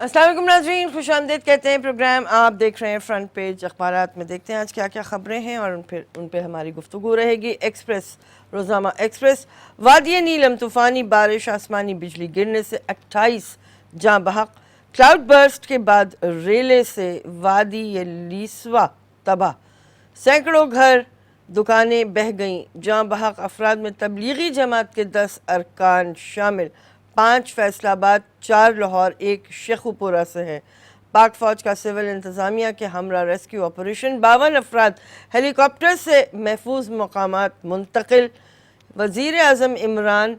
السلام علیکم ناظرین، خوش آمدید کہتے ہیں پروگرام آپ دیکھ رہے ہیں فرنٹ پیج اخبارات میں. دیکھتے ہیں آج کیا کیا خبریں ہیں اور ان پہ ہماری گفتگو رہے گی. ایکسپریس، روزنامہ ایکسپریس. وادی نیلم طوفانی بارش، آسمانی بجلی گرنے سے 28 جاں بحق. کلاؤڈ برسٹ کے بعد ریلے سے وادی لیسوا تباہ، سینکڑوں گھر دکانیں بہہ گئیں. جاں بحق افراد میں تبلیغی جماعت کے 10 ارکان شامل، 5 فیصل آباد، 4 لاہور، 1 شیخو پورہ سے ہے. پاک فوج کا سول انتظامیہ کے ہمراہ ریسکیو آپریشن، 52 افراد ہیلی کاپٹر سے محفوظ مقامات منتقل. وزیر اعظم عمران،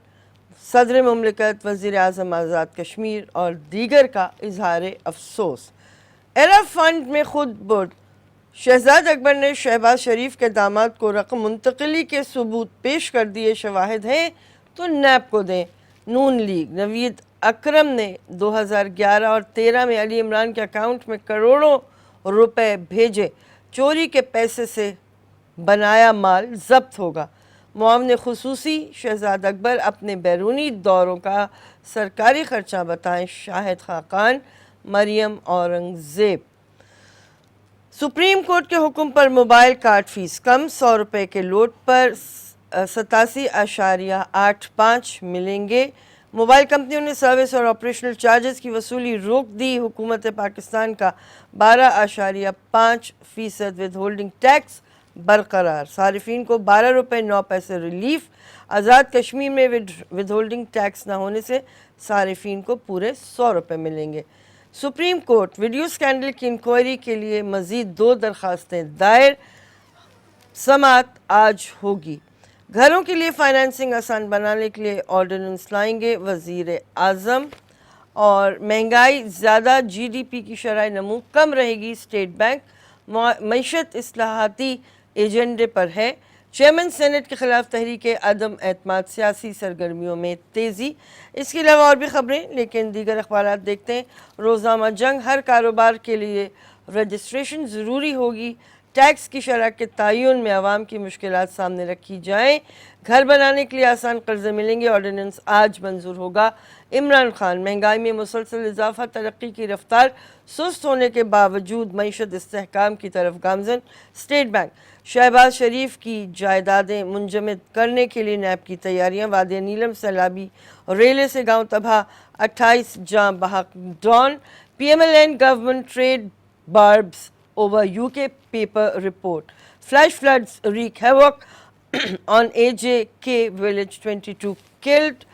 صدر مملکت، وزیر اعظم آزاد کشمیر اور دیگر کا اظہار افسوس. ایرا فنڈ میں خود برد، شہزاد اکبر نے شہباز شریف کے داماد کو رقم منتقلی کے ثبوت پیش کر دیے. شواہد ہیں تو نیب کو دیں. نون لیگ، نوید اکرم نے 2011 اور 13 میں علی عمران کے اکاؤنٹ میں کروڑوں روپے بھیجے. چوری کے پیسے سے بنایا مال ضبط ہوگا. معاون خصوصی شہزاد اکبر اپنے بیرونی دوروں کا سرکاری خرچہ بتائیں. شاہد خاقان، مریم اورنگزیب. سپریم کورٹ کے حکم پر موبائل کارڈ فیس کم، 100 روپے کے لوٹ پر 87.85 ملیں گے. موبائل کمپنیوں نے سروس اور آپریشنل چارجز کی وصولی روک دی. حکومت پاکستان کا 12.5% ود ہولڈنگ ٹیکس برقرار. صارفین کو 12 روپے 9 پیسے ریلیف. آزاد کشمیر میں ود ہولڈنگ ٹیکس نہ ہونے سے صارفین کو پورے 100 روپے ملیں گے. سپریم کورٹ، ویڈیو سکینڈل کی انکوائری کے لیے مزید 2 درخواستیں دائر. سماعت آج ہوگی. گھروں کے لیے فائنانسنگ آسان بنانے کے لیے آرڈیننس لائیں گے وزیر اعظم. اور مہنگائی زیادہ، جی ڈی پی کی شرح نمو کم رہے گی. اسٹیٹ بینک معیشت اصلاحاتی ایجنڈے پر ہے. چیئرمین سینٹ کے خلاف تحریک عدم اعتماد، سیاسی سرگرمیوں میں تیزی. اس کے علاوہ اور بھی خبریں، لیکن دیگر اخبارات دیکھتے ہیں. روزنامہ جنگ، ہر کاروبار کے لیے رجسٹریشن ضروری ہوگی. ٹیکس کی شرح کے تعین میں عوام کی مشکلات سامنے رکھی جائیں. گھر بنانے کے لیے آسان قرضے ملیں گے. آرڈیننس آج منظور ہوگا. عمران خان، مہنگائی میں مسلسل اضافہ، ترقی کی رفتار سست ہونے کے باوجود معیشت استحکام کی طرف گامزن. اسٹیٹ بینک، شہباز شریف کی جائیدادیں منجمد کرنے کے لیے نیب کی تیاریاں. وادی نیلم سیلابی ریلے سے گاؤں تباہ، 28 جاں بحق. Dawn, P M L N government trade باربز over UK paper report. Flash floods wreak havoc on AJK village, 22 killed.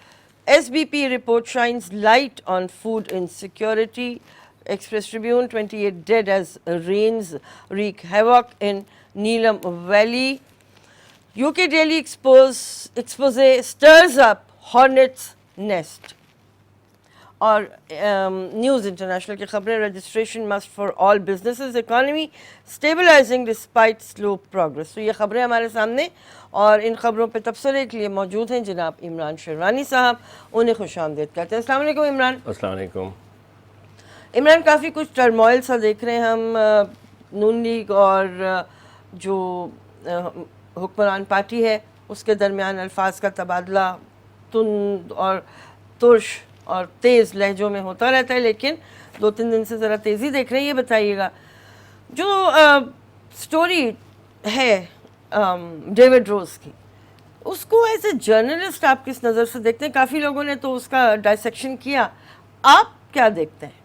SBP report shines light on food insecurity. Express Tribune, 28 dead as rains wreak havoc in Neelam Valley. UK Daily expose stirs up hornet's nest. اور news international کی خبریں. Registration must for all businesses, economy stabilising despite slow progress. تو یہ خبریں ہمارے سامنے، اور ان خبروں پہ تبصرے کے لیے موجود ہیں جناب عمران شیروانی صاحب. انہیں خوش آمدید کہتے ہیں. السلام علیکم عمران. السلام علیکم. عمران، کافی کچھ ٹرموائل سا دیکھ رہے ہیں ہم. نون لیگ اور جو حکمران پارٹی ہے اس کے درمیان الفاظ کا تبادلہ تند اور ترش اور تیز لہجوں میں ہوتا رہتا ہے، لیکن 2-3 دن سے ذرا تیزی دیکھ رہے ہیں. یہ بتائیے گا، جو سٹوری ہے ڈیوڈ روز کی، اس کو ایز اے جرنلسٹ آپ کس نظر سے دیکھتے ہیں؟ کافی لوگوں نے تو اس کا ڈائسیکشن کیا، آپ کیا دیکھتے ہیں؟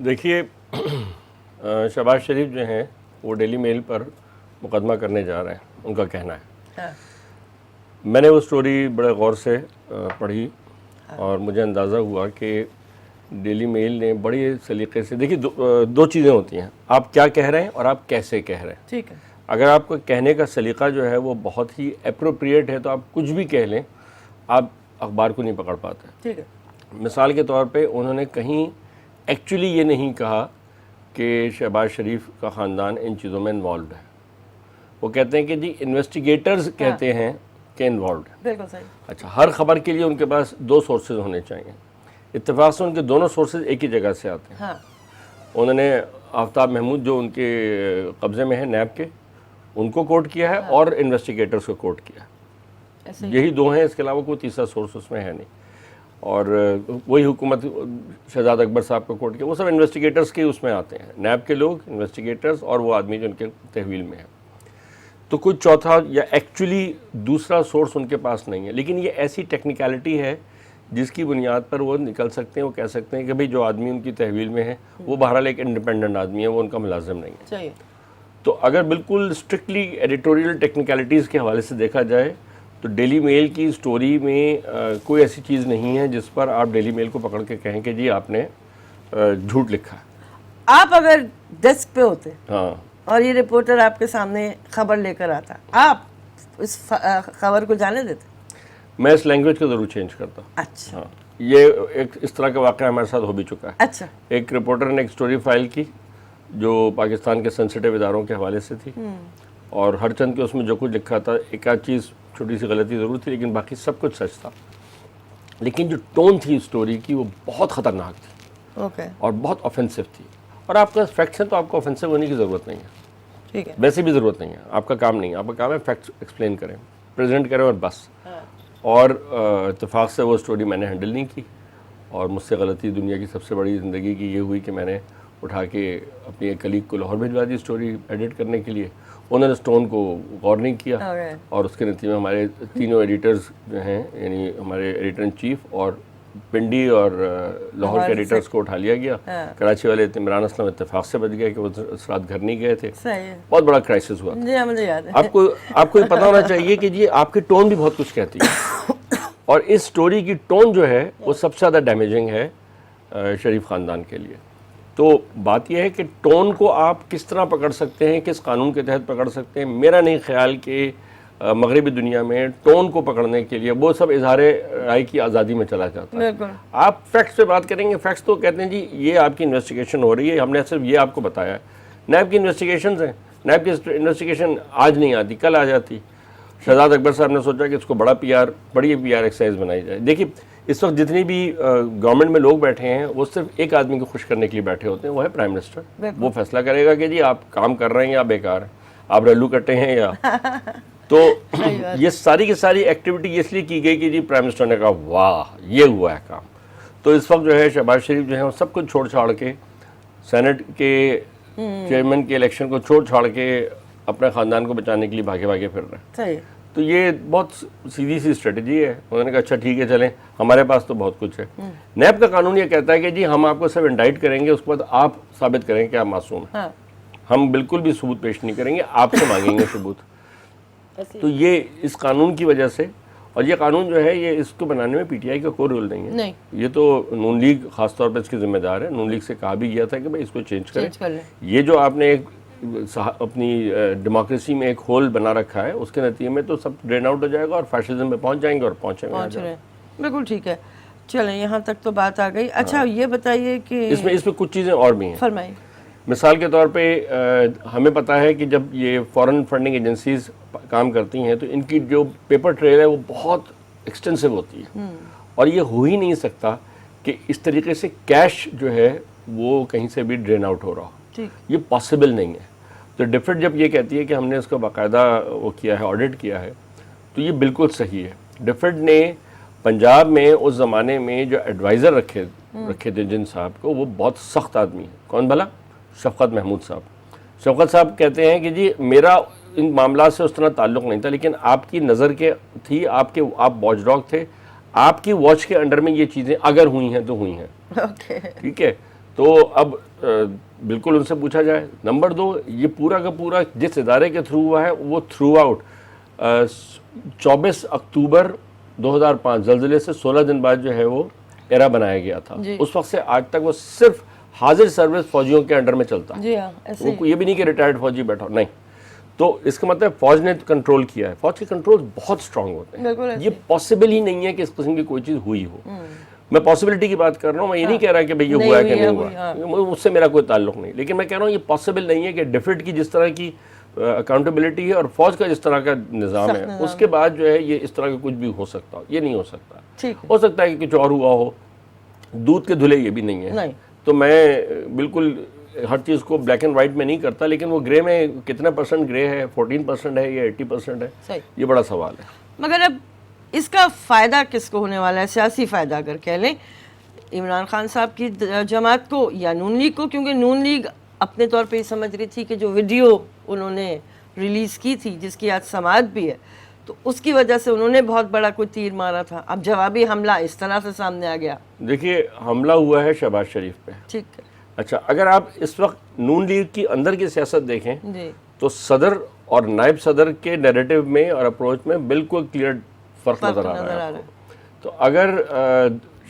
دیکھیے، شہباز شریف جو ہیں وہ ڈیلی میل پر مقدمہ کرنے جا رہے ہیں، ان کا کہنا ہے. میں نے وہ سٹوری بڑے غور سے پڑھی اور مجھے اندازہ ہوا کہ ڈیلی میل نے بڑی سلیقے سے، دیکھیے 2 چیزیں ہوتی ہیں، آپ کیا کہہ رہے ہیں اور آپ کیسے کہہ رہے ہیں. ٹھیک ہے. اگر آپ کو کہنے کا سلیقہ جو ہے وہ بہت ہی اپروپریٹ ہے تو آپ کچھ بھی کہہ لیں، آپ اخبار کو نہیں پکڑ پاتے. ٹھیک ہے. مثال کے طور پہ انہوں نے کہیں ایکچولی یہ نہیں کہا کہ شہباز شریف کا خاندان ان چیزوں میں انوالوڈ ہے. وہ کہتے ہیں کہ جی انویسٹیگیٹرز کہتے ہیں کہ انوالوڈ ہے. بالکل صحیح. اچھا، ہر خبر کے لیے ان کے پاس 2 سورسز ہونے چاہیے. اتفاق سے ان کے دونوں سورسز ایک ہی جگہ سے آتے ہیں. انہوں نے آفتاب محمود جو ان کے قبضے میں ہیں نیب کے، ان کو کوٹ کیا ہے اور انویسٹیگیٹرز کو کوٹ کیا ہے. یہی 2 ہیں، اس کے علاوہ کوئی تیسرا سورس اس میں ہے نہیں. اور وہی حکومت شہزاد اکبر صاحب کو کوٹ کیا، وہ سب انویسٹیگیٹرز کے اس میں آتے ہیں، نیب کے لوگ، انویسٹیگیٹرز اور وہ آدمی جو ان کے تحویل میں ہے. تو کوئی چوتھا یا ایکچولی دوسرا سورس ان کے پاس نہیں ہے. لیکن یہ ایسی ٹیکنیکلٹی ہے جس کی بنیاد پر وہ نکل سکتے ہیں، وہ کہہ سکتے ہیں کہ بھئی جو آدمی ان کی تحویل میں ہے وہ بہرحال ایک انڈیپینڈنٹ آدمی ہے، وہ ان کا ملازم نہیں ہے. صحیح. تو اگر بالکل اسٹرکٹلی ایڈیٹوریل ٹیکنیکلٹیز کے حوالے سے دیکھا جائے تو ڈیلی میل کی سٹوری میں کوئی ایسی چیز نہیں ہے جس پر آپ ڈیلی میل کو پکڑ کے کہیں کہ جی آپ نے جھوٹ لکھا ہے. آپ اگر ڈیسک پہ ہوتے ہاں اور یہ رپورٹر آپ کے سامنے خبر لے کر آتا، آپ اس خبر کو جانے دیتے؟ میں اس لینگویج کو ضرور چینج کرتا ہوں. اچھا. ہاں یہ ایک اس طرح کا واقعہ ہمارے ساتھ ہو بھی چکا ہے. اچھا. ایک رپورٹر نے ایک سٹوری فائل کی جو پاکستان کے سینسٹیو اداروں کے حوالے سے تھی، اور ہر چند کے اس میں جو کچھ لکھا تھا ایک آدھ چیز چھوٹی سی غلطی ضرور تھی، لیکن باقی سب کچھ سچ تھا. لیکن جو ٹون تھی اسٹوری کی وہ بہت خطرناک تھی اوکے. اور بہت آفینسو تھی. اور آپ کا فیکٹس ہیں تو آپ کو آفینسو ہونے کی ضرورت نہیں ہے، ٹھیک ہے. ویسے بھی ضرورت نہیں ہے، آپ کا کام نہیں ہے. آپ کا کام ہے فیکٹس ایکسپلین کریں، پریزنٹ کریں اور بس. اور اتفاق سے وہ اسٹوری میں نے ہینڈل نہیں کی، اور مجھ سے غلطی دنیا کی سب سے بڑی زندگی کی یہ ہوئی کہ میں نے اٹھا کے اپنی ایک کلیگ کو لاہور بھیجوا دی اسٹوری ایڈٹ کرنے کے لیے. انہوں نے اس ٹون کو غور نہیں کیا، اور اس کے نتیجے میں ہمارے تینوں ایڈیٹرز جو ہیں، یعنی ہمارے ایڈیٹر ان چیف اور پنڈی اور لاہور کے ایڈیٹرز کو اٹھا لیا گیا. کراچی والے عمران اسلم اتفاق سے بچ گئے کہ وہ رات گھر نہیں گئے تھے. بہت بڑا کرائسس ہوا. جی مجھے یاد ہے. آپ کو یہ پتہ ہونا چاہیے کہ جی آپ کی ٹون بھی بہت کچھ کہتی ہے، اور اس سٹوری کی ٹون جو ہے وہ سب سے زیادہ ڈیمیجنگ ہے شریف خاندان کے لیے. تو بات یہ ہے کہ ٹون کو آپ کس طرح پکڑ سکتے ہیں، کس قانون کے تحت پکڑ سکتے ہیں. میرا نہیں خیال کہ مغربی دنیا میں ٹون کو پکڑنے کے لیے وہ سب اظہار رائے کی آزادی میں چلا جاتا ہے. آپ فیکٹس پہ بات کریں گے، فیکٹس تو کہتے ہیں جی یہ آپ کی انویسٹیگیشن ہو رہی ہے، ہم نے صرف یہ آپ کو بتایا ہے. نیب کی انویسٹیگیشنز ہیں، نیب کی انویسٹیگیشن آج نہیں آتی، کل آ جاتی. شہزاد اکبر صاحب نے سوچا کہ اس کو بڑی پی آر ایکسرسائز بنائی جائے. دیکھیے اس وقت جتنی بھی گورنمنٹ میں لوگ بیٹھے ہیں وہ صرف ایک آدمی کو خوش کرنے کے لیے بیٹھے ہوتے ہیں، وہ ہے پرائم منسٹر. وہ فیصلہ کرے گا کہ جی آپ کام کر رہے ہیں یا بیکار ہیں، آپ رلو کٹے ہیں یا تو یہ ساری کی ساری ایکٹیویٹی اس لیے کی گئی کہ جی پرائم منسٹر نے کہا واہ یہ ہوا ہے کام. تو اس وقت جو ہے شہباز شریف جو ہے وہ سب کچھ چھوڑ چھاڑ کے، سینٹ کے چیئرمین کے الیکشن کو چھوڑ چھاڑ کے اپنے خاندان کو بچانے کے لیے بھاگے بھاگے پھر رہے ہیں. تو یہ بہت سیدھی سی اسٹریٹجی ہے. انہوں نے کہا اچھا ٹھیک ہے چلیں، ہمارے پاس تو بہت کچھ ہے. نیب کا قانون یہ کہتا ہے کہ جی ہم آپ کو صرف انڈائٹ کریں گے، اس کے بعد آپ ثابت کریں کہ آپ معصوم ہیں. ہم بالکل بھی ثبوت پیش نہیں کریں گے، آپ سے مانگیں گے ثبوت. تو یہ اس قانون کی وجہ سے، اور یہ قانون جو ہے یہ اس کو بنانے میں پی ٹی آئی کا کوئی رول نہیں ہے. یہ تو نون لیگ خاص طور پہ اس کی ذمہ دار ہے. نون لیگ سے کہا بھی گیا تھا کہ بھائی اس کو چینج کریں. یہ جو آپ نے ایک اپنی ڈیموکریسی میں ایک ہول بنا رکھا ہے، اس کے نتیجے میں تو سب ڈرین آؤٹ ہو جائے گا اور فیشزم میں پہنچ جائیں گے اور پہنچ رہے ہیں. بالکل ٹھیک ہے. چلیں یہاں تک تو بات آ گئی. اچھا یہ بتائیے کہ اس میں کچھ چیزیں اور بھی ہیں. فرمائیں. مثال کے طور پہ ہمیں پتہ ہے کہ جب یہ فورن فنڈنگ ایجنسیز کام کرتی ہیں تو ان کی جو پیپر ٹریل ہے وہ بہت ایکسٹینسو ہوتی ہے، اور یہ ہو ہی نہیں سکتا کہ اس طریقے سے کیش جو ہے وہ کہیں سے بھی ڈرین آؤٹ ہو رہا ہو. یہ پاسبل نہیں ہے. تو ڈیفٹ جب یہ کہتی ہے کہ ہم نے اس کو باقاعدہ وہ کیا ہے، آڈٹ کیا ہے، تو یہ بالکل صحیح ہے. ڈیفٹ نے پنجاب میں اس زمانے میں جو ایڈوائزر رکھے تھے جن صاحب کو، وہ بہت سخت آدمی ہیں. کون بھلا؟ شفقت محمود صاحب. شفقت صاحب کہتے ہیں کہ جی میرا ان معاملات سے اس طرح تعلق نہیں تھا، لیکن آپ کی نظر کے تھی، آپ واچ ڈاگ تھے، آپ کی واچ کے انڈر میں یہ چیزیں اگر ہوئی ہیں تو ہوئی ہیں. ٹھیک ہے. تو اب بالکل ان سے پوچھا جائے. نمبر 2، یہ پورا کا پورا جس ادارے کے تھرو ہوا ہے وہ تھرو آؤٹ 24 اکتوبر 2005 زلزلے سے 16 دن بعد جو ہے وہ ایرا بنایا گیا تھا. اس وقت سے آج تک وہ صرف حاضر سروس فوجیوں کے انڈر میں چلتا ہے. وہ یہ بھی نہیں کہ ریٹائرڈ فوجی بیٹھا نہیں. تو اس کا مطلب فوج نے کنٹرول کیا ہے. فوج کے کنٹرول بہت اسٹرانگ ہوتے ہیں. یہ پاسبل ہی نہیں ہے کہ اس قسم کی کوئی چیز ہوئی ہو. میں پاسبلٹی کی بات کر رہا ہوں. میں یہ نہیں کہہ رہا کہ بھئی یہ ہوا ہے کہ نہیں ہوا، اس سے میرا کوئی تعلق نہیں. لیکن میں کہہ رہا ہوں یہ پاسبل نہیں ہے کہ ڈیفٹ کی جس طرح کی اکاؤنٹیبلٹی ہے اور فوج کا جس طرح کا نظام ہے، اس کے بعد جو ہے یہ اس طرح کا کچھ بھی ہو سکتا ہو. یہ نہیں ہو سکتا. ہو سکتا ہے کہ کچھ اور ہوا ہو. دودھ کے دھلے یہ بھی نہیں ہے. تو میں بالکل ہر چیز کو بلیک اینڈ وائٹ میں نہیں کرتا، لیکن وہ گرے میں کتنا % گرے ہے، 14% ہے یا 80% ہے، یہ بڑا سوال ہے. مگر اب اس کا فائدہ کس کو ہونے والا ہے, سیاسی فائدہ اگر کہہ لیں, عمران خان صاحب کی جماعت کو یا نون لیگ کو, کیونکہ نون لیگ اپنے طور پہ یہ سمجھ رہی تھی کہ جو ویڈیو انہوں نے ریلیز کی تھی جس کی آج سماعت بھی ہے, تو اس کی وجہ سے انہوں نے بہت بڑا کوئی تیر مارا تھا. اب جوابی حملہ اس طرح سے سامنے آ گیا. دیکھیے حملہ ہوا ہے شہباز شریف پہ. ٹھیک ہے. اچھا, اگر آپ اس وقت نون لیگ کی اندر کی سیاست دیکھیں جی تو صدر اور نائب صدر کے نیریٹو میں اور اپروچ میں بالکل کلیئر فرق نظر آ رہا ہے. تو اگر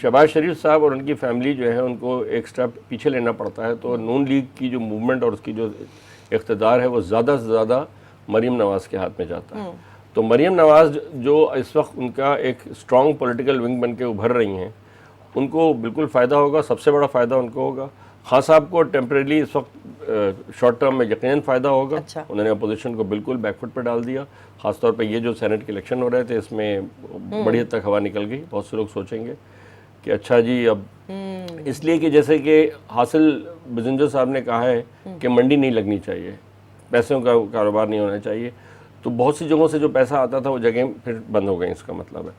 شہباز شریف صاحب اور ان کی فیملی جو ہے ان کو ایک سٹیپ پیچھے لینا پڑتا ہے تو نون لیگ کی جو موومنٹ اور اس کی جو اقتدار ہے وہ زیادہ سے زیادہ مریم نواز کے ہاتھ میں جاتا ہے. تو مریم نواز جو اس وقت ان کا ایک اسٹرانگ پولیٹیکل ونگ بن کے ابھر رہی ہیں, ان کو بالکل فائدہ ہوگا. سب سے بڑا فائدہ ان کو ہوگا. خان صاحب کو ٹیمپریلی اس وقت شارٹ ٹرم میں یقیناً فائدہ ہوگا. انہوں نے اپوزیشن کو بالکل بیک فٹ پہ ڈال دیا. خاص طور پہ یہ جو سینٹ کے الیکشن ہو رہے تھے اس میں بڑی حد تک ہوا نکل گئی. بہت سے لوگ سوچیں گے کہ اچھا جی اب اس لیے کہ جیسے کہ حاصل بزنجر صاحب نے کہا ہے کہ منڈی نہیں لگنی چاہیے, پیسوں کا کاروبار نہیں ہونا چاہیے. تو بہت سی جگہوں سے جو پیسہ آتا تھا وہ جگہیں پھر بند ہو گئیں, اس کا مطلب ہے.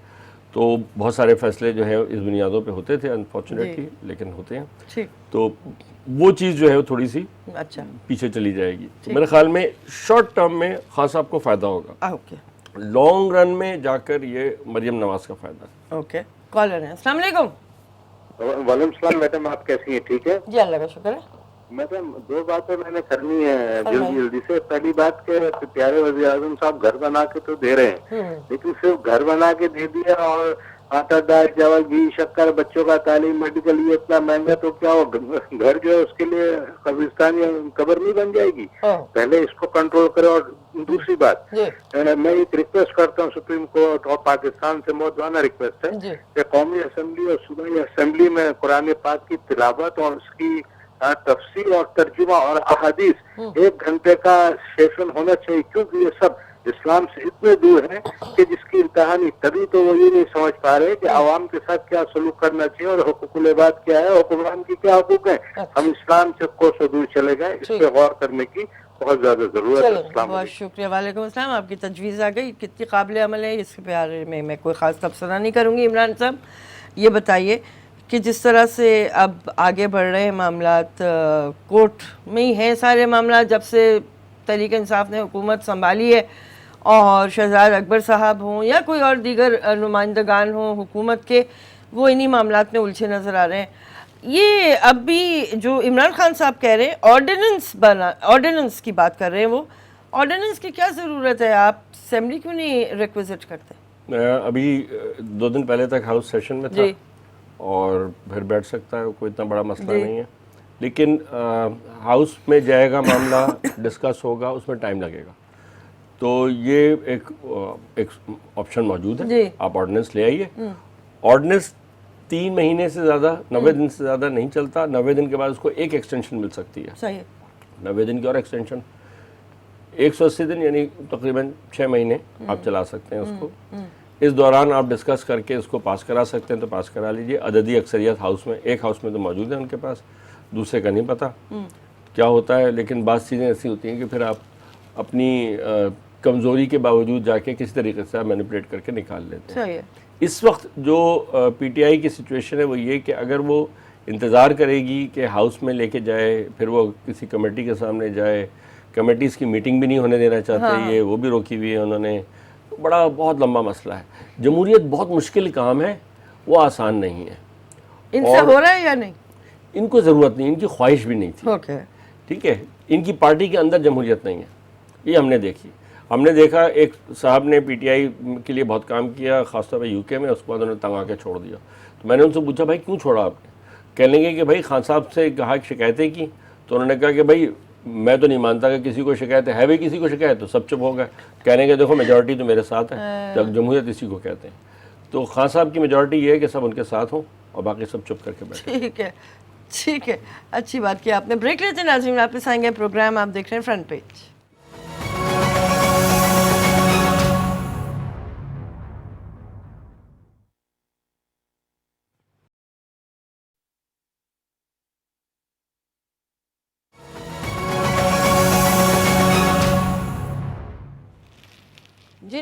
تو بہت سارے فیصلے جو ہے اس بنیادوں پہ ہوتے تھے انفارچونیٹلی, لیکن ہوتے ہیں. تو وہ چیز جو ہے وہ تھوڑی سی پیچھے چلی جائے گی. میرے خیال میں شارٹ ٹرم میں خان صاحب کو فائدہ ہوگا, لانگ رن میں جا کر یہ مریم نواز کا فائدہ ہے. اوکے, کالر ہیں. السلام علیکم. وعلیکم السلام میڈم, آپ کیسی ہیں؟ ٹھیک ہے جی, اللہ کا شکر ہے. میڈم دو باتیں میں نے کرنی ہے جلدی سے. پہلی بات کہ پیارے وزیر اعظم صاحب گھر بنا کے تو دے رہے ہیں, لیکن صرف گھر بنا کے دے دیا اور آٹا دال چاول گھی شکر بچوں کا تعلیم میڈیکل یہ اتنا مہنگا, تو کیا وہ گھر جو ہے اس کے لیے قبرستان یا قبر نہیں بن جائے گی؟ پہلے اس کو کنٹرول کرے. اور دوسری بات میں ایک ریکویسٹ کرتا ہوں سپریم کورٹ اور پاکستان سے, موجودہ ریکویسٹ ہے کہ قومی اسمبلی اور صوبائی اسمبلی میں قرآن پاک کی تلاوت اور اس کی تفسیر اور ترجمہ اور احادیث 1 گھنٹے کا سیشن ہونا چاہیے, کیونکہ یہ سب اسلام سے اتنے دور ہیں کہ جس کی انتہا نہیں. تبھی تو وہ یہ نہیں سمجھ پا رہے کہ عوام کے ساتھ کیا سلوک کرنا چاہیے اور حقوق العباد کیا ہے, حکمران کی کیا حقوق ہیں. ہم اسلام سے کوسوں دور چلے گئے, اس پہ غور کرنے کی بہت زیادہ ضرورت ہے. بہت شکریہ. وعلیکم السلام. آپ کی تجویز آ گئی, کتنی قابل عمل ہے, اس کے بارے میں کوئی خاص تبصرہ نہیں کروں گی. عمران صاحب یہ بتائیے کہ جس طرح سے اب آگے بڑھ رہے ہیں معاملات, کورٹ میں ہی ہیں سارے معاملات جب سے تحریک انصاف نے حکومت سنبھالی ہے, اور شہزاد اکبر صاحب ہوں یا کوئی اور دیگر نمائندگان ہوں حکومت کے, وہ انہی معاملات میں الجھے نظر آ رہے ہیں. یہ اب بھی جو عمران خان صاحب کہہ رہے ہیں آرڈیننس کی بات کر رہے ہیں, وہ آرڈیننس کی کیا ضرورت ہے؟ آپ اسمبلی کیوں نہیں ریکویزٹ کرتے؟ ابھی 2 دن پہلے تک ہاؤس سیشن میں تھا اور پھر بیٹھ سکتا ہے, کوئی اتنا بڑا مسئلہ نہیں ہے. لیکن ہاؤس میں جائے گا معاملہ, ڈسکس ہوگا, اس میں ٹائم لگے گا. تو یہ ایک آپشن موجود ہے, آپ آرڈیننس لے آئیے. آرڈیننس 3 مہینے سے زیادہ 90 دن سے زیادہ نہیں چلتا. 90 دن کے بعد اس کو ایک ایکسٹینشن مل سکتی ہے. صحیح. 90 دن کی اور ایکسٹینشن 180 دن یعنی تقریباً 6 مہینے آپ چلا سکتے ہیں اس کو. اس دوران آپ ڈسکس کر کے اس کو پاس کرا سکتے ہیں تو پاس کرا لیجئے. عددی اکثریت ہاؤس میں, ایک ہاؤس میں تو موجود ہے ان کے پاس, دوسرے کا نہیں پتہ کیا ہوتا ہے. لیکن بعض چیزیں ایسی ہوتی ہیں کہ پھر آپ اپنی کمزوری کے باوجود جا کے کسی طریقے سے آپ مینیپولیٹ کر کے نکال لیتے ہیں. اس وقت جو پی ٹی آئی کی سچویشن ہے وہ یہ کہ اگر وہ انتظار کرے گی کہ ہاؤس میں لے کے جائے, پھر وہ کسی کمیٹی کے سامنے جائے, کمیٹیز کی میٹنگ بھی نہیں ہونے دینا چاہتے, یہ وہ بھی روکی ہوئی ہے انہوں نے, بہت لمبا مسئلہ ہے. جمہوریت بہت مشکل کام ہے, وہ آسان نہیں ہے. ان سے ہو رہا ہے یا نہیں؟ ان کو ضرورت نہیں, ان کی خواہش بھی نہیں تھی. ٹھیک ہے, ان کی پارٹی کے اندر جمہوریت نہیں ہے, یہ ہم نے دیکھی. ہم نے دیکھا ایک صاحب نے پی ٹی آئی کے لیے بہت کام کیا, خاص طور پہ یو کے میں, اس کے بعد انہوں نے تنگ آ کے چھوڑ دیا. تو میں نے ان سے پوچھا بھائی کیوں چھوڑا آپ نے؟ کہنے لگے کہ بھائی خان صاحب سے کہا شکایتیں کی, تو انہوں نے کہا کہ بھائی میں تو نہیں مانتا کہ کسی کو شکایت ہے بھی کسی کو شکایت, تو سب چپ ہو گئے. کہنے کہ دیکھو میجورٹی تو میرے ساتھ ہے, جمہوریت اسی کو کہتے ہیں. تو خان صاحب کی میجورٹی یہ ہے کہ سب ان کے ساتھ ہوں اور باقی سب چپ کر کے بیٹھے. ٹھیک ہے, اچھی بات کی آپ نے. بریک لیتے ہیں ناظرین, واپس آئیں گے. پروگرام آپ دیکھ رہے ہیں فرنٹ پیج. جی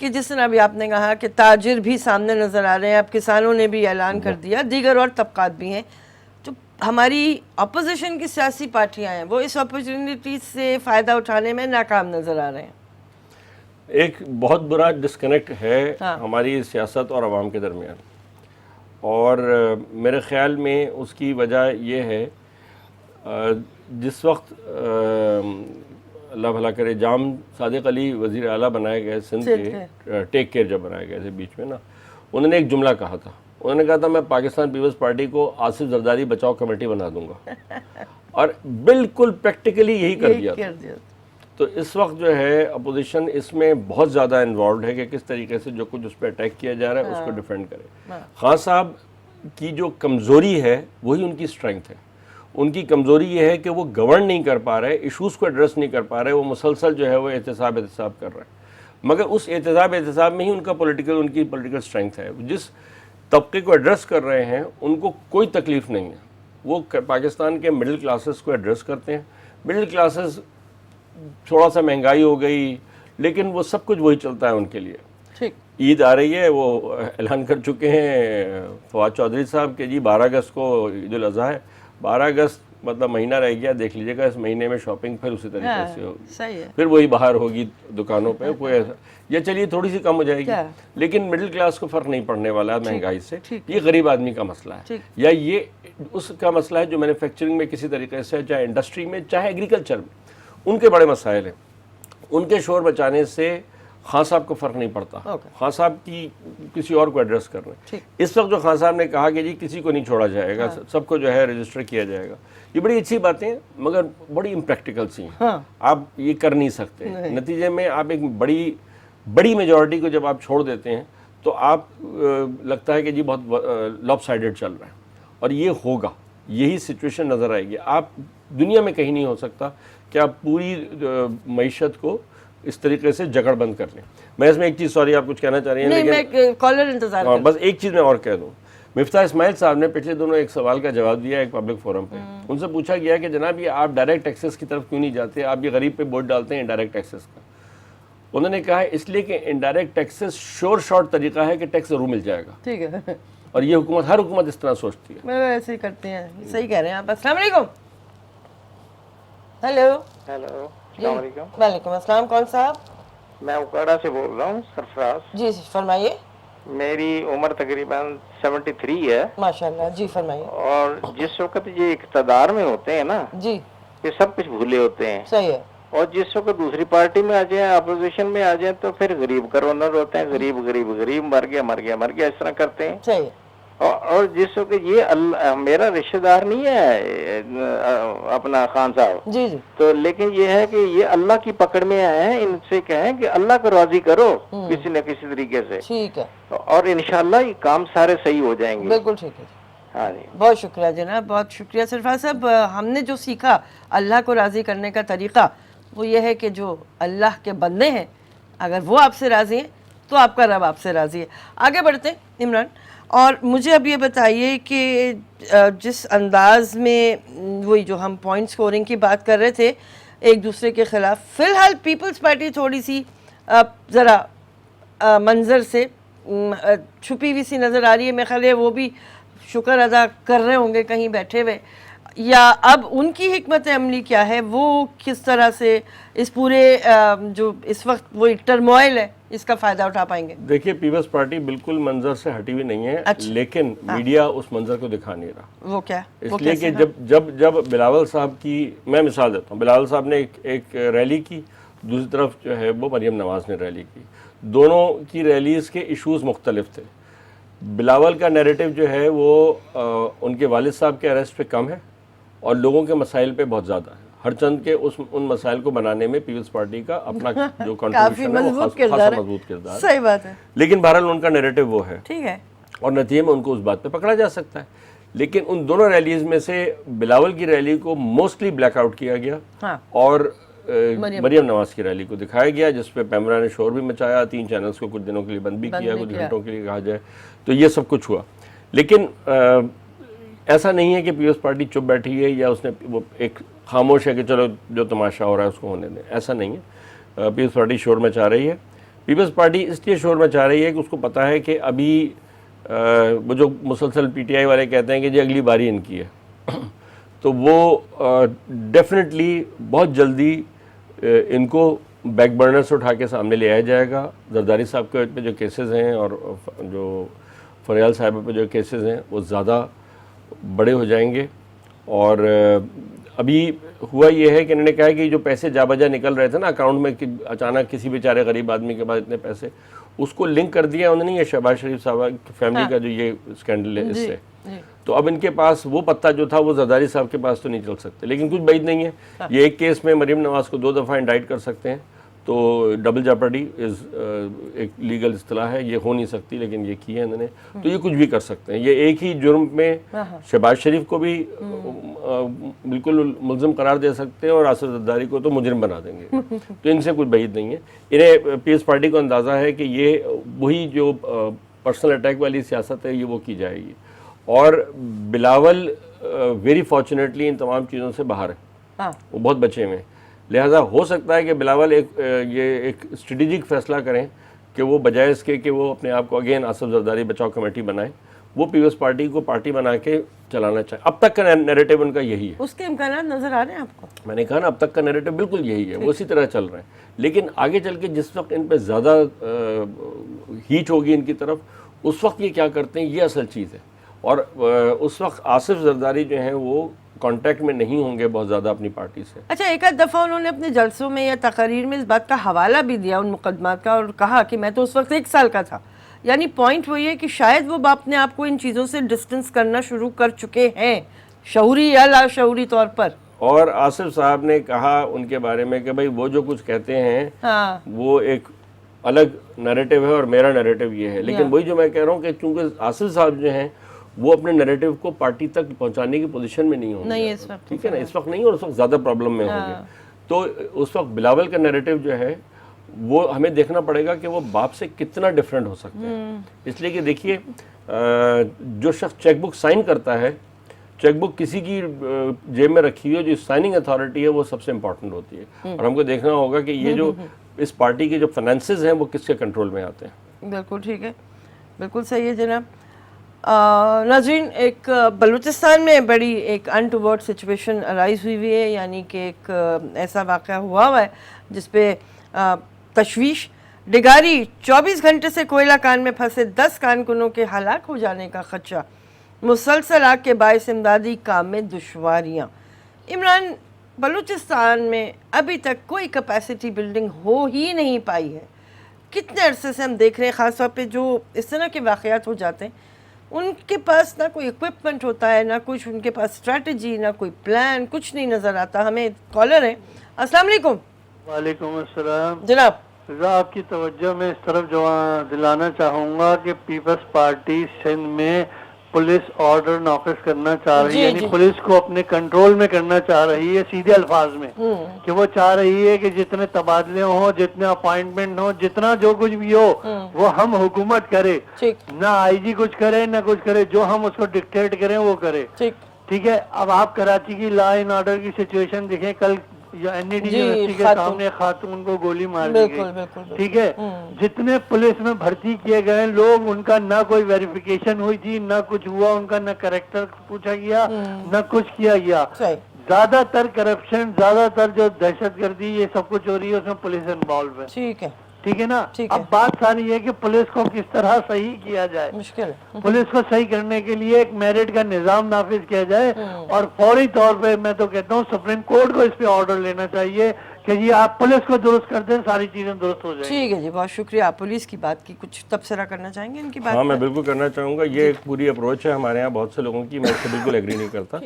کہ جس طرح ابھی آپ نے کہا کہ تاجر بھی سامنے نظر آ رہے ہیں, اب کسانوں نے بھی اعلان کر دیا, دیگر اور طبقات بھی ہیں, تو ہماری اپوزیشن کی سیاسی پارٹیاں ہیں وہ اس اپرچونٹی سے فائدہ اٹھانے میں ناکام نظر آ رہے ہیں. ایک بہت برا ڈسکنیکٹ ہے ہماری سیاست اور عوام کے درمیان, اور میرے خیال میں اس کی وجہ یہ ہے جس وقت اللہ بھلا کرے جام صادق علی وزیر اعلیٰ بنائے گئے سندھ کے, ٹیک کیئر جب بنائے گئے تھے بیچ میں نا, انہوں نے ایک جملہ کہا تھا, انہوں نے کہا تھا میں پاکستان پیپلز پارٹی کو آصف زرداری بچاؤ کمیٹی بنا دوں گا, اور بالکل پریکٹیکلی یہی کر دیا تھا. تو اس وقت جو ہے اپوزیشن اس میں بہت زیادہ انوالوڈ ہے کہ کس طریقے سے جو کچھ اس پہ اٹیک کیا جا رہا ہے اس کو ڈیفینڈ کرے. خان صاحب کی جو کمزوری ہے وہی ان کی اسٹرینگتھ ہے. ان کی کمزوری یہ ہے کہ وہ گورن نہیں کر پا رہے, ایشوز کو ایڈریس نہیں کر پا رہے, وہ مسلسل جو ہے وہ احتساب کر رہے ہیں, مگر اس احتساب میں ہی ان کی پولیٹیکل اسٹرینگتھ ہے. جس طبقے کو ایڈریس کر رہے ہیں ان کو کوئی تکلیف نہیں ہے, وہ پاکستان کے مڈل کلاسز کو ایڈریس کرتے ہیں. مڈل کلاسز تھوڑا سا مہنگائی ہو گئی لیکن وہ سب کچھ وہی چلتا ہے ان کے لیے. عید آ رہی ہے, وہ اعلان کر چکے ہیں فواد چودھری صاحب کہ جی 12 اگست کو عید الاضحیٰ ہے. 12 اگست مطلب مہینہ رہ گیا, دیکھ لیجیے گا اس مہینے میں شاپنگ پھر اسی طریقے سے ہوگی, پھر وہی باہر ہوگی دکانوں پہ, کوئی ایسا یا چلیے تھوڑی سی کم ہو جائے گی لیکن مڈل کلاس کو فرق نہیں پڑنے والا ہے مہنگائی سے. یہ غریب آدمی کا مسئلہ ہے, یا یہ اس کا مسئلہ ہے جو مینوفیکچرنگ میں کسی طریقے سے, چاہے انڈسٹری میں چاہے ایگریکلچر میں, ان کے بڑے مسائل ہیں. ان کے شور بچانے سے خان صاحب کو فرق نہیں پڑتا, خان صاحب کی کسی اور کو ایڈریس کر رہے ہیں. اس وقت جو خان صاحب نے کہا کہ جی کسی کو نہیں چھوڑا جائے گا, سب کو جو ہے رجسٹر کیا جائے گا, یہ بڑی اچھی باتیں ہیں مگر بڑی امپریکٹیکل سی ہیں. آپ یہ کر نہیں سکتے. نتیجے میں آپ ایک بڑی میجورٹی کو جب آپ چھوڑ دیتے ہیں تو آپ لگتا ہے کہ جی بہت لاپ سائیڈڈ چل رہا ہے, اور یہ ہوگا, یہی سچویشن نظر آئے گی. آپ دنیا میں کہیں نہیں ہو سکتا کہ آپ پوری معیشت کو اس طریقے سے جگڑ بند کر لیں. میں اس میں ایک چیز, سوری آپ کچھ کہنا چاہ رہی ہیں لیکن کالر انتظار بس ایک چیز میں اور کہہ دوں. مفتاح اسماعیل صاحب نے پچھلے دنوں ایک سوال کا جواب دیا ایک پبلک فورم پہ. ان سے پوچھا گیا کہ جناب یہ آپ ڈائریکٹ ٹیکسز کی طرف کیوں نہیں جاتے, آپ یہ غریب پہ ووٹ ڈالتے ہیں انڈائریکٹ ٹیکسز کا. انہوں نے کہا اس لیے کہ انڈائریکٹ ٹیکسز شور شارٹ طریقہ ہے کہ ٹیکس ضرور مل جائے گا. ٹھیک ہے, اور یہ ہر حکومت اس طرح سوچتی ہے. میں ایسے ہی کرتے ہیں. صحیح کہہ رہے ہیں آپ. السلام علیکم. ہیلو. السلام علیکم. وعلیکم السلام. کون صاحب؟ میں اکاڑا سے بول رہا ہوں, سرفراز. جی فرمائیے. میری عمر تقریباً 73 ہے. ماشاءاللہ. جی فرمائیے. اور جس وقت یہ اقتدار میں ہوتے ہیں نا, جی یہ سب کچھ بھولے ہوتے ہیں. صحیح ہے. اور جس وقت دوسری پارٹی میں آ جائیں, اپوزیشن میں آ جائیں, تو پھر غریب گورنر ہوتے ہیں, غریب غریب غریب, مر گیا اس طرح کرتے ہیں. صحیح ہے. اور جس وقت یہ میرا رشتہ دار نہیں ہے اپنا خان صاحب, جی جی, تو لیکن یہ ہے کہ یہ اللہ کی پکڑ میں آئے ہیں. ان سے کہیں کہ اللہ کو راضی کرو کسی نہ کسی طریقے سے. ٹھیک ہے. اور انشاءاللہ یہ کام سارے صحیح ہو جائیں گے. بالکل ٹھیک ہے. ہاں جی, بہت شکریہ جناب, بہت شکریہ سرفراز صاحب. ہم نے جو سیکھا اللہ کو راضی کرنے کا طریقہ وہ یہ ہے کہ جو اللہ کے بندے ہیں اگر وہ آپ سے راضی ہیں تو آپ کا رب آپ سے راضی ہے. آگے بڑھتے ہیں عمران, اور مجھے اب یہ بتائیے کہ جس انداز میں وہی جو ہم پوائنٹ سکورنگ کی بات کر رہے تھے ایک دوسرے کے خلاف, فی الحال پیپلز پارٹی تھوڑی سی ذرا منظر سے چھپی ہوئی سی نظر آ رہی ہے. میرے خیال ہے وہ بھی شکر ادا کر رہے ہوں گے کہیں بیٹھے ہوئے, یا اب ان کی حکمت عملی کیا ہے, وہ کس طرح سے اس پورے جو اس وقت وہ ٹرموائل ہے اس کا فائدہ اٹھا پائیں گے. دیکھیے پیپلز پارٹی بالکل منظر سے ہٹی ہوئی نہیں ہے, لیکن میڈیا اس منظر کو دکھا نہیں رہا. وہ کیا؟ اس لیے کہ جب بلاول صاحب کی, میں مثال دیتا ہوں, بلاول صاحب نے ایک ریلی کی, دوسری طرف جو ہے وہ مریم نواز نے ریلی کی. دونوں کی ریلیز کے ایشوز مختلف تھے. بلاول کا نیریٹو جو ہے وہ ان کے والد صاحب کے اریسٹ پہ کم ہے اور لوگوں کے مسائل پہ بہت زیادہ ہے. ہر چند کے ان مسائل کو بنانے میں پیپلز پارٹی کا اپنا جو کنٹریبیوشن ہے وہ خاصا مضبوط کردار ہے. صحیح بات ہے. لیکن بہرحال ان کا نیریٹو وہ ہے, ٹھیک ہے, اور نتیجے میں ان کو اس بات پہ پکڑا جا سکتا ہے. لیکن ان دونوں ریلیز میں سے بلاول کی ریلی کو موسٹلی بلیک آؤٹ کیا گیا, اور مریم نواز کی ریلی کو دکھایا گیا, جس پہ پیمرا نے شور بھی مچایا, 3 چینلز کو کچھ دنوں کے لیے بند بھی کیا, کچھ گھنٹوں کے لیے کہا جائے, تو یہ سب کچھ ہوا. لیکن ایسا نہیں ہے کہ پیپلز پارٹی چپ بیٹھی ہے یا اس نے وہ ایک خاموش ہے کہ چلو جو تماشا ہو رہا ہے اس کو ہونے دیں, ایسا نہیں ہے. پیپلز پارٹی شور مچا رہی ہے. پیپلز پارٹی اس لیے شور مچا رہی ہے کہ اس کو پتہ ہے کہ ابھی وہ جو مسلسل پی ٹی آئی والے کہتے ہیں کہ جی اگلی باری ان کی ہے، تو وہ ڈیفینیٹلی بہت جلدی ان کو بیک برنر سے اٹھا کے سامنے لے آیا جائے گا. زرداری صاحب کے پہ جو کیسز ہیں اور جو فریال صاحب پہ جو کیسز ہیں وہ زیادہ بڑے ہو جائیں گے. اور ابھی ہوا یہ ہے کہ انہوں نے کہا کہ جو پیسے جا بجا نکل رہے تھے نا اکاؤنٹ میں، کہ اچانک کسی بیچارے غریب آدمی کے پاس اتنے پیسے، اس کو لنک کر دیا انہوں نے یہ شہباز شریف صاحب کی فیملی کا جو یہ اسکینڈل ہے اس سے. تو اب ان کے پاس وہ پتہ جو تھا وہ زرداری صاحب کے پاس تو نہیں چل سکتے، لیکن کچھ بعید نہیں ہے. یہ ایک کیس میں مریم نواز کو 2 دفعہ انڈائٹ کر سکتے ہیں، تو ڈبل جاپرڈی ایک لیگل اصطلاح ہے، یہ ہو نہیں سکتی لیکن یہ کی ہے انہوں نے. تو یہ کچھ بھی کر سکتے ہیں. یہ ایک ہی جرم میں شہباز شریف کو بھی بالکل ملزم قرار دے سکتے ہیں اور آصف زرداری کو تو مجرم بنا دیں گے. تو ان سے کچھ بعید نہیں ہے. انہیں پیپلز پارٹی کو اندازہ ہے کہ یہ وہی جو پرسنل اٹیک والی سیاست ہے یہ وہ کی جائے گی. اور بلاول ویری فارچونیٹلی ان تمام چیزوں سے باہر ہے، وہ بہت بچے ہوئے ہیں. لہٰذا ہو سکتا ہے کہ بلاول یہ ایک اسٹریٹجک فیصلہ کریں کہ وہ بجائے اس کے کہ وہ اپنے آپ کو اگین آصف زرداری بچاؤ کمیٹی بنائیں، وہ پیپلز پارٹی کو پارٹی بنا کے چلانا چاہیں. اب تک کا نیریٹو ان کا یہی ہے. اس کے امکانات نظر آ رہے ہیں آپ کو؟ میں نے کہا نا اب تک کا نیریٹو بالکل یہی ہے، وہ اسی طرح چل رہے ہیں. لیکن آگے چل کے جس وقت ان پہ زیادہ ہیٹ ہوگی ان کی طرف، اس وقت یہ کیا کرتے ہیں یہ اصل چیز ہے. اور اس وقت آصف زرداری جو ہیں وہ کانٹیکٹ میں نہیں ہوں گے بہت زیادہ اپنی پارٹی سے. اچھا، ایک آدھ دفعہ انہوں نے اپنے جلسوں میں یا تقاریر میں اس بات کا حوالہ بھی دیا ان مقدمات کا، اور کہا کہ میں تو اس وقت 1 سال کا تھا. یعنی پوائنٹ وہی ہے کہ شاید وہ اپنے آپ کو ان چیزوں سے ڈسٹنس کرنا شروع کر چکے ہیں، شعوری یا لاشعوری طور پر. اور آصف صاحب نے کہا ان کے بارے میں کہ بھائی وہ جو کچھ کہتے ہیں وہ ایک الگ نیریٹو ہے اور میرا نیریٹو یہ ہے. لیکن وہی جو میں کہہ رہا ہوں کہ چونکہ آصف صاحب جو ہیں وہ اپنے نیریٹو کو پارٹی تک پہنچانے کی پوزیشن میں نہیں ہوں گے اس وقت، ٹھیک ہے نا، اس وقت نہیں، اور اس وقت زیادہ پرابلم میں ہوں گے. تو اس وقت بلاول کا نیریٹو جو ہے وہ ہمیں دیکھنا پڑے گا کہ وہ باپ سے کتنا ڈیفرنٹ ہو سکتا ہے. اس لیے کہ دیکھیے جو شخص چیک بک سائن کرتا ہے، چیک بک کسی کی جیب میں رکھی ہوئی ہے، جو سائننگ اتھارٹی ہے وہ سب سے امپورٹنٹ ہوتی ہے. اور ہم کو دیکھنا ہوگا کہ یہ جو اس پارٹی کے جو فائنینسز ہیں وہ کس کے کنٹرول میں آتے ہیں. بالکل ٹھیک ہے، بالکل صحیح ہے جناب. ناظرین، ایک بلوچستان میں بڑی ایک انٹوورڈ سچویشن ارائز ہوئی ہے، یعنی کہ ایک ایسا واقعہ ہوا ہے جس پہ تشویش. ڈگاری 24 گھنٹے سے کوئلہ کان میں پھنسے 10 کارکنوں کے ہلاک ہو جانے کا خدشہ. مسلسل آگ کے باعث امدادی کام میں دشواریاں. عمران، بلوچستان میں ابھی تک کوئی کیپیسٹی بلڈنگ ہو ہی نہیں پائی ہے. کتنے عرصے سے ہم دیکھ رہے ہیں، خاص طور پہ جو اس طرح کے واقعات ہو جاتے ہیں ان کے پاس نہ کوئی اکوپمنٹ ہوتا ہے، نہ کچھ ان کے پاس اسٹریٹجی، نہ کوئی پلان، کچھ نہیں نظر آتا. ہمیں کالر ہیں. السلام علیکم. وعلیکم السلام. جناب رضا، آپ کی توجہ میں اس طرف دلانا چاہوں گا کہ پیپلز پارٹی سندھ میں پولیس آرڈر نافذ کرنا چاہ رہی ہے، یعنی پولیس کو اپنے کنٹرول میں کرنا چاہ رہی ہے، سیدھے الفاظ میں کہ وہ چاہ رہی ہے کہ جتنے تبادلے ہوں، جتنے اپوائنٹمنٹ ہوں، جتنا جو کچھ بھی ہو وہ ہم حکومت کرے، نہ آئی جی کچھ کرے نہ کچھ کرے، جو ہم اس کو ڈکٹیٹ کریں وہ کرے. ٹھیک ہے. اب آپ کراچی کی لا اینڈ آرڈر کی سچویشن دیکھیں. کل این ای ڈی یونیورسٹی کے سامنے خاتون کو گولی مار دی گئی. ٹھیک ہے. جتنے پولیس میں بھرتی کیے گئے لوگ، ان کا نہ کوئی ویریفیکیشن ہوئی تھی، نہ کچھ ہوا، ان کا نہ کریکٹر پوچھا گیا، نہ کچھ کیا گیا. زیادہ تر کرپشن، زیادہ تر جو دہشت گردی یہ سب کچھ ہو رہی ہے اس میں پولیس انوالو ہے. ٹھیک ہے نا. اب بات ساری ہے کہ پولیس کو کس طرح صحیح کیا جائے. مشکل. پولیس کو صحیح کرنے کے لیے ایک میرٹ کا نظام نافذ کیا جائے، اور فوری طور پہ میں تو کہتا ہوں سپریم کورٹ کو اس پہ آرڈر لینا چاہیے کہ جی آپ پولیس کو درست کر دیں، ساری چیزیں درست ہو جائیں. ٹھیک ہے جی، بہت شکریہ. آپ پولیس کی بات کی کچھ تبصرہ کرنا چاہیں گے ان کی بات؟ ہاں، میں بالکل کرنا چاہوں گا. یہ ایک پوری اپروچ ہے ہمارے یہاں بہت سے لوگوں کی، میں اس سے بالکل ایگری نہیں کرتا.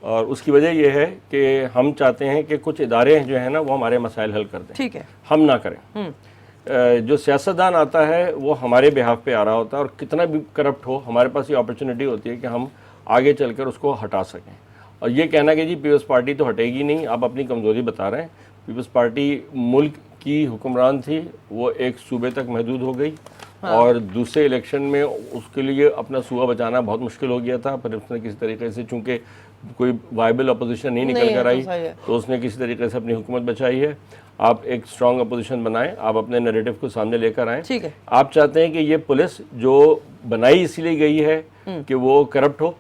اور اس کی وجہ یہ ہے کہ ہم چاہتے ہیں کہ کچھ ادارے جو ہیں نا وہ ہمارے مسائل حل کر دیں. ٹھیک ہے. ہم نہ کریں. جو سیاستدان آتا ہے وہ ہمارے بہاف پہ آ رہا ہوتا ہے، اور کتنا بھی کرپٹ ہو ہمارے پاس یہ اپرچونٹی ہوتی ہے کہ ہم آگے چل کر اس کو ہٹا سکیں. اور یہ کہنا کہ جی پیپلز پارٹی تو ہٹے گی نہیں، آپ اپنی کمزوری بتا رہے ہیں. پیپلز پارٹی ملک کی حکمران تھی، وہ ایک صوبے تک محدود ہو گئی، اور دوسرے الیکشن میں اس کے لیے اپنا صوبہ بچانا بہت مشکل ہو گیا تھا. پھر اس نے کسی طریقے سے، چونکہ کوئی وائبل اپوزیشن نہیں نکل کر آئی صحیح ہے۔ تو اس نے کسی طریقے سے اپنی حکومت بچائی ہے. آپ ایک اسٹرانگ اپوزیشن بنائیں, آپ اپنے نیریٹو کو سامنے لے کر آئیں. ٹھیک ہے. آپ چاہتے ہیں کہ یہ پولیس جو بنائی اسی لیے گئی ہے کہ وہ کرپٹ ہو,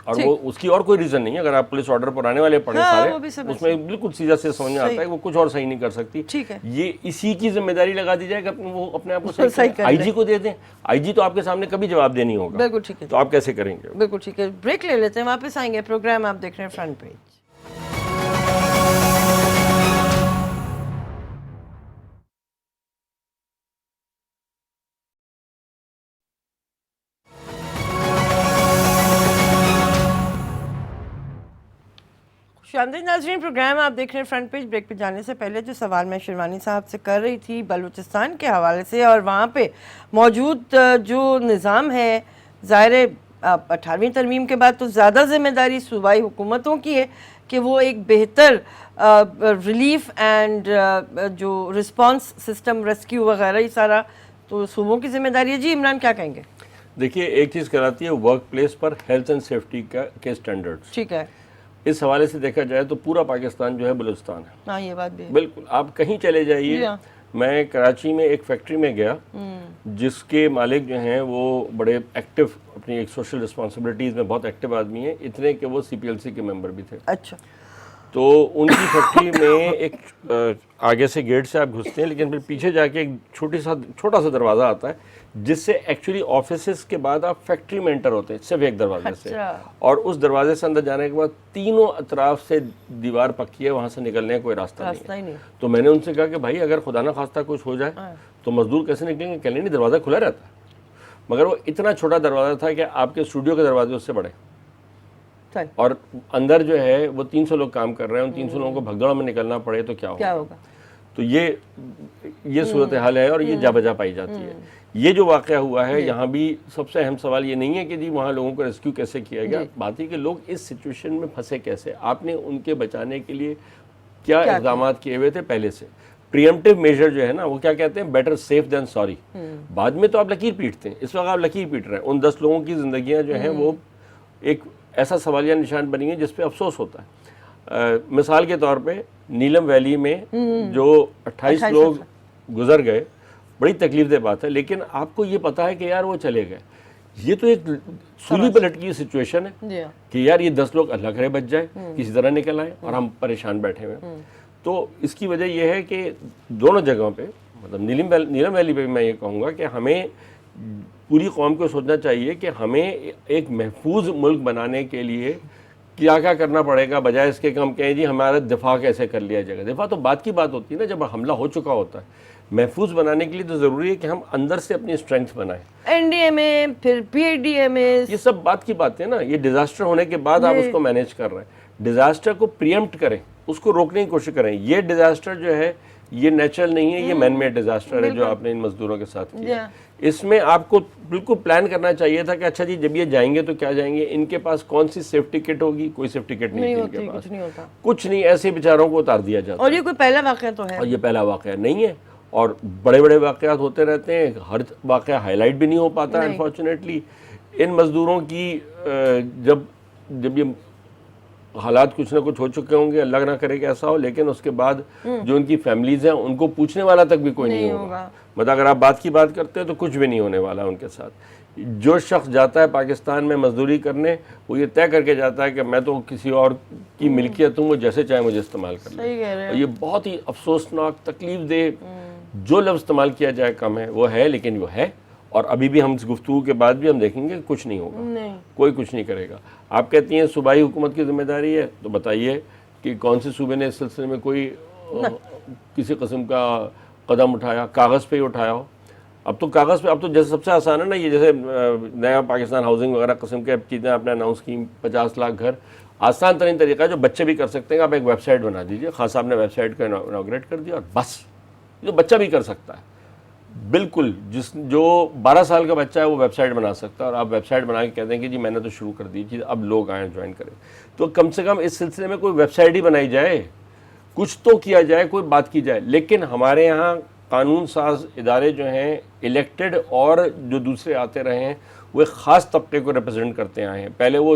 اور وہ اس کی اور کوئی ریزن نہیں ہے. اگر آپ پولیس آرڈر پر آنے والے پڑھیں سارے, اس میں بالکل سیدھا سے سمجھ میں آتا ہے کہ وہ کچھ اور صحیح نہیں کر سکتی. یہ اسی کی ذمہ داری لگا دی جائے کہ وہ اپنے آپ کو صحیح کریں. آئی جی کو دے دیں. آئی جی تو آپ کے سامنے کبھی جواب دے نہیں ہوگا. بالکل ٹھیک ہے. تو آپ کیسے کریں گے؟ بالکل ٹھیک ہے. بریک لے لیتے ہیں, واپس آئیں گے. پروگرام آپ دیکھ رہے ہیں فرنٹ پیج. شاندار ناظرین, پروگرام آپ دیکھ رہے ہیں فرنٹ پیج. بریک پہ جانے سے پہلے جو سوال میں شیروانی صاحب سے کر رہی تھی بلوچستان کے حوالے سے, اور وہاں پہ موجود جو نظام ہے, ظاہر ہے 18ویں ترمیم کے بعد تو زیادہ ذمہ داری صوبائی حکومتوں کی ہے کہ وہ ایک بہتر ریلیف اینڈ جو رسپانس سسٹم, ریسکیو وغیرہ, یہ سارا تو صوبوں کی ذمہ داری ہے. جی عمران, کیا کہیں گے؟ دیکھیے, ایک چیز کراتی ہے work place per health and safety کے اسٹینڈرڈز. ٹھیک ہے. اس حوالے سے دیکھا جائے تو پورا پاکستان جو ہے بلوچستان ہے. ہاں, یہ بات بھی ہے. بالکل. آپ کہیں چلے جائیے. میں کراچی میں ایک فیکٹری میں گیا جس کے مالک جو ہیں وہ بڑے ایکٹیو, اپنی ایک سوشل رسپانسبلٹیز میں بہت ایکٹیو آدمی ہیں, اتنے کہ وہ CPLC کے ممبر بھی تھے. اچھا. تو ان کی فیکٹری میں ایک آگے سے گیٹ سے آپ گھستے ہیں, لیکن پھر پیچھے جا کے ایک چھوٹا سا دروازہ آتا ہے جس سے ایکچولی آفیسز کے بعد آپ فیکٹری میں انٹر ہوتے ہیں, صرف ایک دروازے سے. اور اس دروازے سے اندر جانے کے بعد تینوں اطراف سے دیوار پکی ہے, وہاں سے نکلنے کا کوئی راستہ نہیں. تو میں نے ان سے کہا کہ بھائی اگر خدا نہ خواستہ کچھ ہو جائے تو مزدور کیسے نکلیں گے؟ کہنے نہیں, دروازہ کھلا رہتا ہے. مگر وہ اتنا چھوٹا دروازہ تھا کہ آپ کے اسٹوڈیو کے دروازے اس سے بڑے, اور اندر جو ہے وہ 300 لوگ کام کر رہے ہیں. ان 300 لوگوں کو بھگدڑ میں نکلنا پڑے تو کیا ہوگا؟ تو یہ صورتحال ہے, اور یہ جا بجا پائی جاتی ہے. یہ جو واقعہ ہوا ہے یہاں بھی سب سے اہم سوال یہ نہیں ہے کہ جی وہاں لوگوں کو ریسکیو کیسے کیا گیا, بات ہے کہ لوگ اس سچویشن میں پھنسے کیسے. آپ نے ان کے بچانے کے لیے کیا اقدامات کیے ہوئے تھے پہلے سے؟ پریمپٹیو میجر جو ہے نا, وہ کیا کہتے ہیں, بیٹر سیف دین سوری. بعد میں تو آپ لکیر پیٹتے ہیں, اس وقت آپ لکیر پیٹ رہے ہیں. ان 10 لوگوں کی زندگیاں جو ہیں وہ ایک ایسا سوالیہ نشان بنی ہے جس پہ افسوس ہوتا ہے. مثال کے طور پہ نیلم ویلی میں جو 28 لوگ گزر گئے, بڑی تکلیف دہ بات ہے, لیکن آپ کو یہ پتا ہے کہ یار وہ چلے گئے. یہ تو ایک سولی پہ لٹکی سچویشن ہے کہ یار یہ 10 لوگ اللہ کرے بچ جائے, کسی طرح نکل آئے, اور ہم پریشان بیٹھے ہوئے. تو اس کی وجہ یہ ہے کہ دونوں جگہوں پہ, مطلب نیلم ویلی پہ بھی میں یہ کہوں گا کہ ہمیں پوری قوم کو سوچنا چاہیے کہ ہمیں ایک محفوظ ملک بنانے کے لیے کیا کیا کرنا پڑے گا, بجائے اس کے کہ ہم کہیں جی ہمارا دفاع کیسے کر لیا جائے گا. دفاع تو بات کی بات ہوتی ہے نا جب حملہ ہو چکا ہوتا ہے. محفوظ بنانے کے لیے تو ضروری ہے کہ ہم اندر سے اپنی اسٹرینگتھ بنائیں. NDMA, پھر PIDMA, یہ سب بات کی باتیں نا. یہ ڈیزاسٹر ہونے کے بعد آپ اس کو مینیج کر رہے ہیں. ڈیزاسٹر کو پریمپٹ کریں, اس کو روکنے کی کوشش کریں. یہ ڈیزاسٹر جو ہے یہ نیچرل نہیں ہے, یہ مین میڈ ڈیزاسٹر ہے جو آپ نے ان مزدوروں کے ساتھ کیا. اس میں آپ کو بالکل پلان کرنا چاہیے تھا کہ اچھا جی جب یہ جائیں گے تو کیا جائیں گے, ان کے پاس کون سی سیفٹی کٹ ہوگی, کوئی سیفٹی کٹ نہیں تھی ان کے پاس, کچھ نہیں, ایسے بیچاروں کو اتار دیا جاتا. اور یہ کوئی پہلا واقعہ تو ہے, اور یہ پہلا واقعہ نہیں ہے, اور بڑے بڑے واقعات ہوتے رہتے ہیں. ہر واقعہ ہائی لائٹ بھی نہیں ہو پاتا انفارچونیٹلی. ان مزدوروں کی جب یہ حالات کچھ نہ کچھ ہو چکے ہوں گے, اللہ نہ کرے کہ ایسا ہو, لیکن اس کے بعد جو ان کی فیملیز ہیں ان کو پوچھنے والا تک بھی کوئی نہیں ہوگا. مطلب اگر آپ بات کی بات کرتے ہیں تو کچھ بھی نہیں ہونے والا ان کے ساتھ. جو شخص جاتا ہے پاکستان میں مزدوری کرنے, وہ یہ طے کر کے جاتا ہے کہ میں تو کسی اور کی ملکیت ہوں, وہ جیسے چاہے مجھے استعمال کر لیں. اور یہ بہت ہی افسوسناک, تکلیف دہ, جو لفظ استعمال کیا جائے کم ہے, وہ ہے, لیکن وہ ہے. اور ابھی بھی ہم اس گفتگو کے بعد بھی ہم دیکھیں گے کہ کچھ نہیں ہوگا, کوئی کچھ نہیں کرے گا. آپ کہتی ہیں صوبائی حکومت کی ذمہ داری ہے, تو بتائیے کہ کون سے صوبے نے اس سلسلے میں کوئی کسی قسم کا قدم اٹھایا, کاغذ پہ ہی اٹھایا ہو. اب تو کاغذ پہ, اب تو جیسے سب سے آسان ہے نا, یہ جیسے نیا پاکستان ہاؤسنگ وغیرہ قسم کے چیزیں آپ نے اناؤنس کی, 50 لاکھ گھر, آسان ترین طریقہ ہے جو بچے بھی کر سکتے ہیں. آپ ایک ویب سائٹ بنا دیجیے, خان صاحب نے ویب سائٹ کا انوگریٹ کر دیا, اور بس جو بچہ بھی کر سکتا ہے. بالکل, جو 12 سال کا بچہ ہے وہ ویب سائٹ بنا سکتا ہے, اور آپ ویب سائٹ بنا کے کہتے ہیں کہ جی میں نے تو شروع کر دی چیز, اب لوگ آئیں جوائن کریں. تو کم سے کم اس سلسلے میں کوئی ویب سائٹ ہی بنائی جائے, کچھ تو کیا جائے, کوئی بات کی جائے. لیکن ہمارے یہاں قانون ساز ادارے جو ہیں الیکٹڈ اور جو دوسرے آتے رہے ہیں, وہ ایک خاص طبقے کو ریپرزینٹ کرتے آئے ہیں. پہلے وہ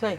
صحیح